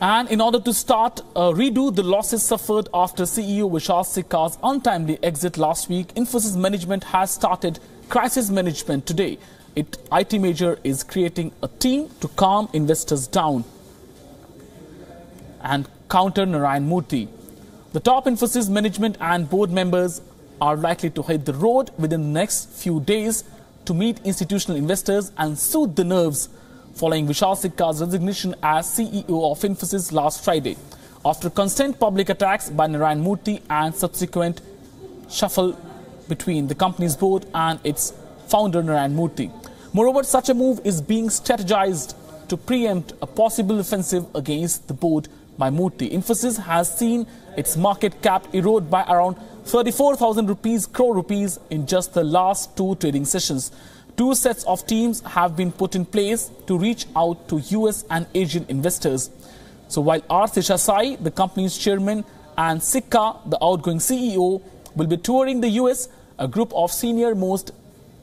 And in order to redo the losses suffered after CEO Vishal Sikka's untimely exit last week, Infosys management has started crisis management today. IT major is creating a team to calm investors down and counter Narayana Murthy. The top Infosys management and board members are likely to hit the road within the next few days to meet institutional investors and soothe the nerves following Vishal Sikka's resignation as CEO of Infosys last Friday, after constant public attacks by Narayana Murthy and subsequent shuffle between the company's board and its founder Narayana Murthy. Moreover, such a move is being strategized to preempt a possible offensive against the board by Murthy. Infosys has seen its market cap erode by around 34,000 crore rupees in just the last two trading sessions. Two sets of teams have been put in place to reach out to US and Asian investors. So while R. Desai, the company's chairman, and Sikka, the outgoing CEO, will be touring the US, a group of senior-most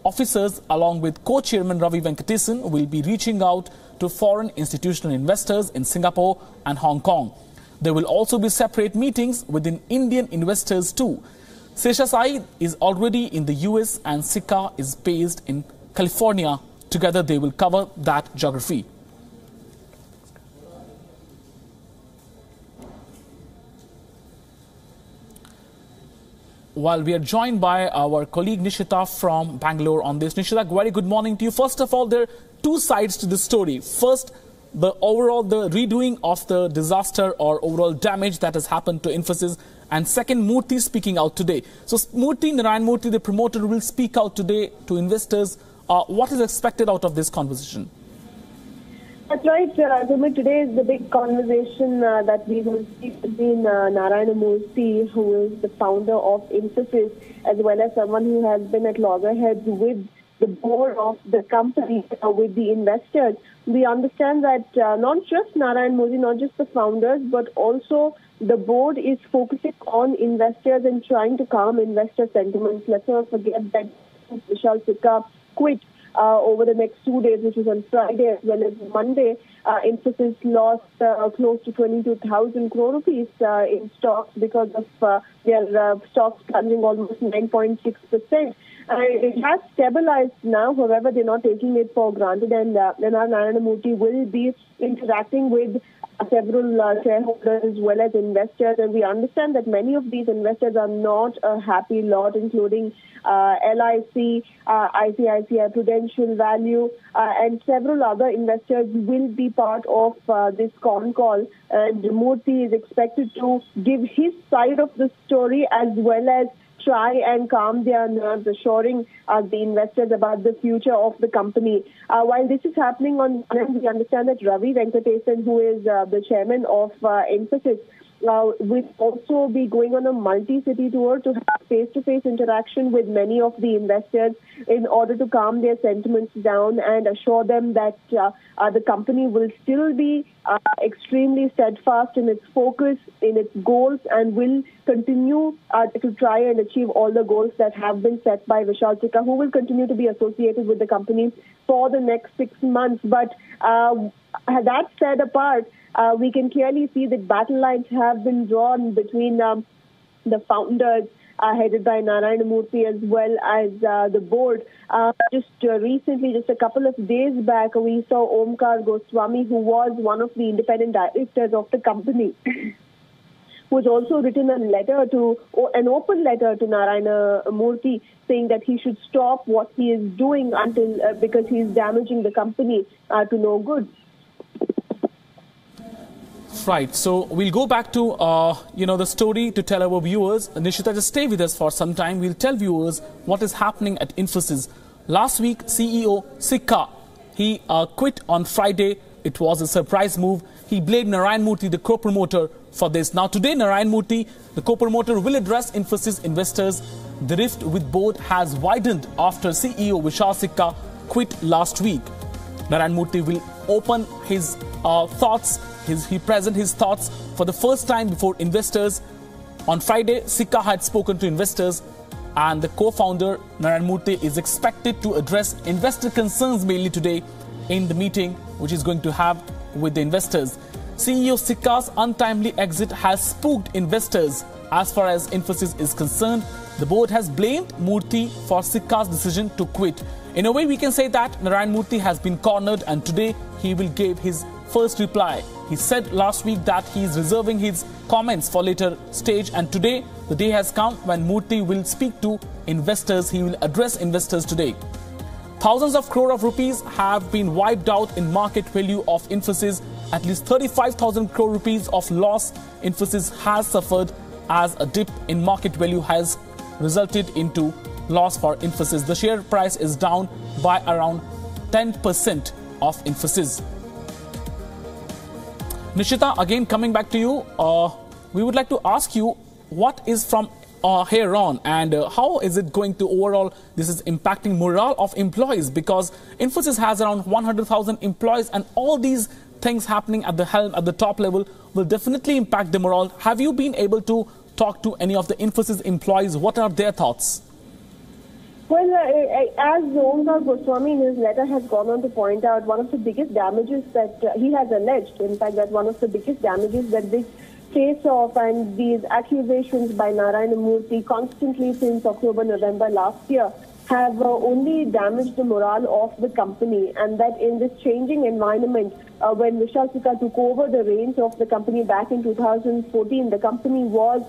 officers along with co-chairman Ravi Venkatesan will be reaching out to foreign institutional investors in Singapore and Hong Kong. There will also be separate meetings within Indian investors too. Desai is already in the US and Sikka is based in California. Together they will cover that geography. While we are joined by our colleague Nishita from Bangalore on this. Nishita, very good morning to you. First of all, there are two sides to the story. First, the redoing of the disaster or overall damage that has happened to Infosys. And second, Murthy speaking out today. So Narayana Murthy, the promoter, will speak out today to investors. What is expected out of this conversation? That's right, today is the big conversation that we will see between Narayana Murthy, who is the founder of Infosys, as well as someone who has been at loggerheads with the board of the company, with the investors. We understand that not just Narayana Murthy, not just the founders, but also the board is focusing on investors and trying to calm investor sentiments. Let's not forget that Vishal Sikka quit over the next 2 days, which is on Friday as well as Monday. Infosys lost close to 22,000 crore rupees in stocks because of their stocks plunging almost 9.6%. It has stabilized now. However, they're not taking it for granted, and Narayana Murthy will be interacting with several shareholders as well as investors, and we understand that many of these investors are not a happy lot, including LIC, ICICI Prudential Value, and several other investors will be part of this con call. And Murthy is expected to give his side of the story as well as try and calm their nerves, assuring the investors about the future of the company. While this is happening on one end, we understand that Ravi Venkatesan, who is the chairman of Infosys, will also be going on a multi-city tour to have face-to-face interaction with many of the investors in order to calm their sentiments down and assure them that the company will still be extremely steadfast in its focus, in its goals, and will continue to try and achieve all the goals that have been set by Vishal Sikka, who will continue to be associated with the company for the next 6 months. But that said apart, we can clearly see that battle lines have been drawn between the founders headed by Narayana Murthy as well as the board. Recently, just a couple of days back, we saw Omkar Goswami, who was one of the independent directors of the company, who's also written an open letter to Narayana Murthy saying that he should stop what he is doing because he is damaging the company to no good. Right. So we'll go back to, the story to tell our viewers. Nishita, just stay with us for some time. We'll tell viewers what is happening at Infosys. Last week, CEO Sikka, he quit on Friday. It was a surprise move. He blamed Narayana Murthy, the co-promoter, for this. Now today, Narayana Murthy, the co-promoter, will address Infosys investors. The rift with board has widened after CEO Vishal Sikka quit last week. Narayana Murthy will open his thoughts. He present his thoughts for the first time before investors. On Friday, Sikka had spoken to investors, and the co-founder Narayana Murthy is expected to address investor concerns mainly today in the meeting which is going to have with the investors. CEO Sikka's untimely exit has spooked investors. As far as Infosys is concerned, the board has blamed Murthy for Sikka's decision to quit. In a way, we can say that Narayana Murthy has been cornered, and today he will give his first reply. He said last week that he is reserving his comments for later stage, and today the day has come when Murthy will speak to investors. He will address investors today. Thousands of crore of rupees have been wiped out in market value of Infosys. At least 35,000 crore rupees of loss Infosys has suffered, as a dip in market value has resulted into loss for Infosys. The share price is down by around 10% of Infosys. Nishita, again coming back to you, we would like to ask you what is from here on, and how is it going to overall, this is impacting morale of employees, because Infosys has around 100,000 employees, and all these things happening at the helm, at the top level, will definitely impact the morale. Have you been able to talk to any of the Infosys employees? What are their thoughts? Well, as Omkar Goswami in his letter has gone on to point out, one of the biggest damages that he has alleged, in fact, that one of the biggest damages that this face-off and these accusations by Narayana Murthy constantly since October, November last year have only damaged the morale of the company, and that in this changing environment, when Vishal Sikka took over the reins of the company back in 2014, the company was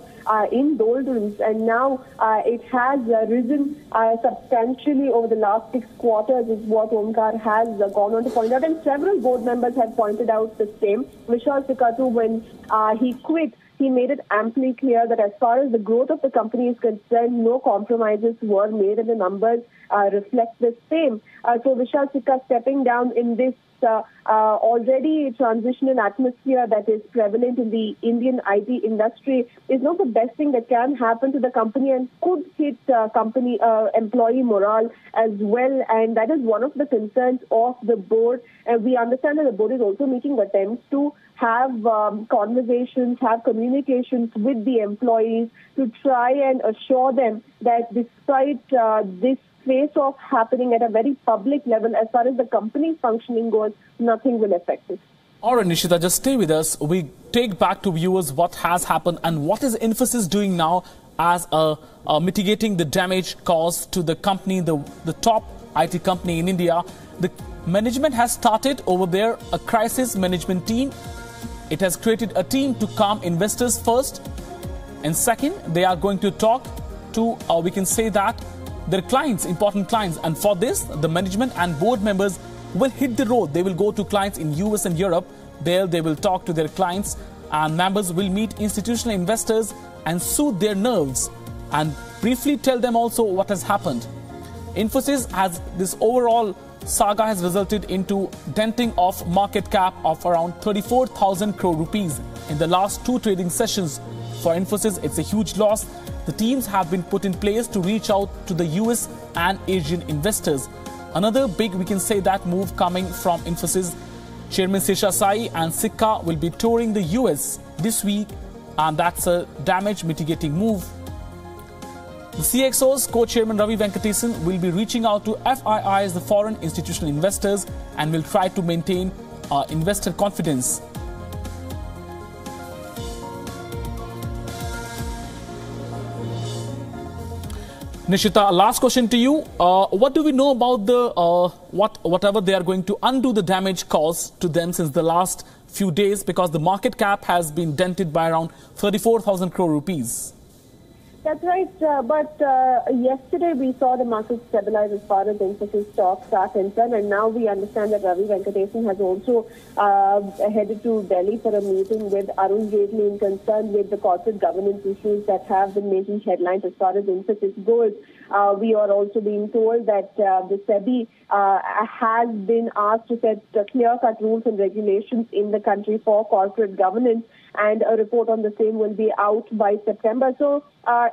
in doldrums, and now it has risen substantially over the last 6 quarters, is what Omkar has gone on to point out, and several board members have pointed out the same. Vishal Sikka too, when he quit, he made it amply clear that as far as the growth of the company is concerned, no compromises were made, and the numbers reflect the same. So Vishal Sikka stepping down in this already transitional atmosphere that is prevalent in the Indian IT industry is not the best thing that can happen to the company, and could hit company employee morale as well. And that is one of the concerns of the board. And we understand that the board is also making attempts to have conversations, have communications with the employees to try and assure them that despite this face-off happening at a very public level, as far as the company's functioning goes, nothing will affect it. All right, Nishita, just stay with us. We take back to viewers what has happened and what is Infosys doing now as mitigating the damage caused to the company, the top IT company in India. The management has started over there a crisis management team. It has created a team to calm investors first, and second, they are going to talk to, we can say that, their clients, important clients. And for this, the management and board members will hit the road. They will go to clients in US and Europe. There they will talk to their clients, and members will meet institutional investors and soothe their nerves and briefly tell them also what has happened. Infosys has, this overall saga has resulted into denting of market cap of around 34,000 crore rupees in the last 2 trading sessions. For Infosys, it's a huge loss. The teams have been put in place to reach out to the US and Asian investors. Another big, we can say that, move coming from Infosys. Chairman Sesha Sai and Sikka will be touring the US this week, and that's a damage mitigating move. The CXO's co-chairman Ravi Venkatesan will be reaching out to FIIs, the foreign institutional investors, and will try to maintain investor confidence. Nishita, last question to you. What do we know about the whatever they are going to undo the damage caused to them since the last few days, because the market cap has been dented by around 34,000 crore rupees? That's right, but yesterday we saw the market stabilize as far as Infosys stocks are concerned, and now we understand that Ravi Venkatesan has also headed to Delhi for a meeting with Arun Jaitley in concern with the corporate governance issues that have been making headlines as far as Infosys goes. We are also being told that the SEBI has been asked to set clear-cut rules and regulations in the country for corporate governance, and a report on the same will be out by September. So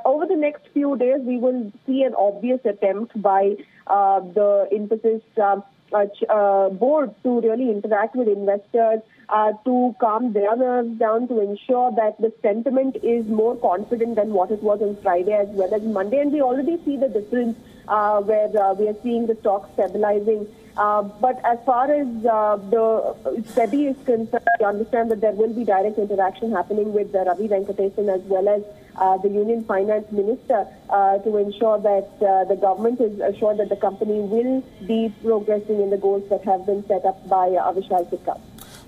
over the next few days, we will see an obvious attempt by the Infosys board to really interact with investors, to calm their nerves down, to ensure that the sentiment is more confident than what it was on Friday as well as Monday. And we already see the difference where we are seeing the stock stabilizing But as far as the SEBI is concerned, we understand that there will be direct interaction happening with Ravi Venkatesan as well as the Union Finance Minister to ensure that the government is assured that the company will be progressing in the goals that have been set up by Vishal Sikka.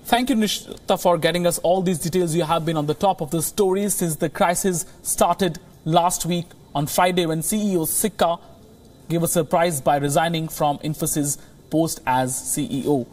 Thank you, Nishita, for getting us all these details. You have been on the top of the story since the crisis started last week on Friday when CEO Sikka gave a surprise by resigning from Infosys post as CEO.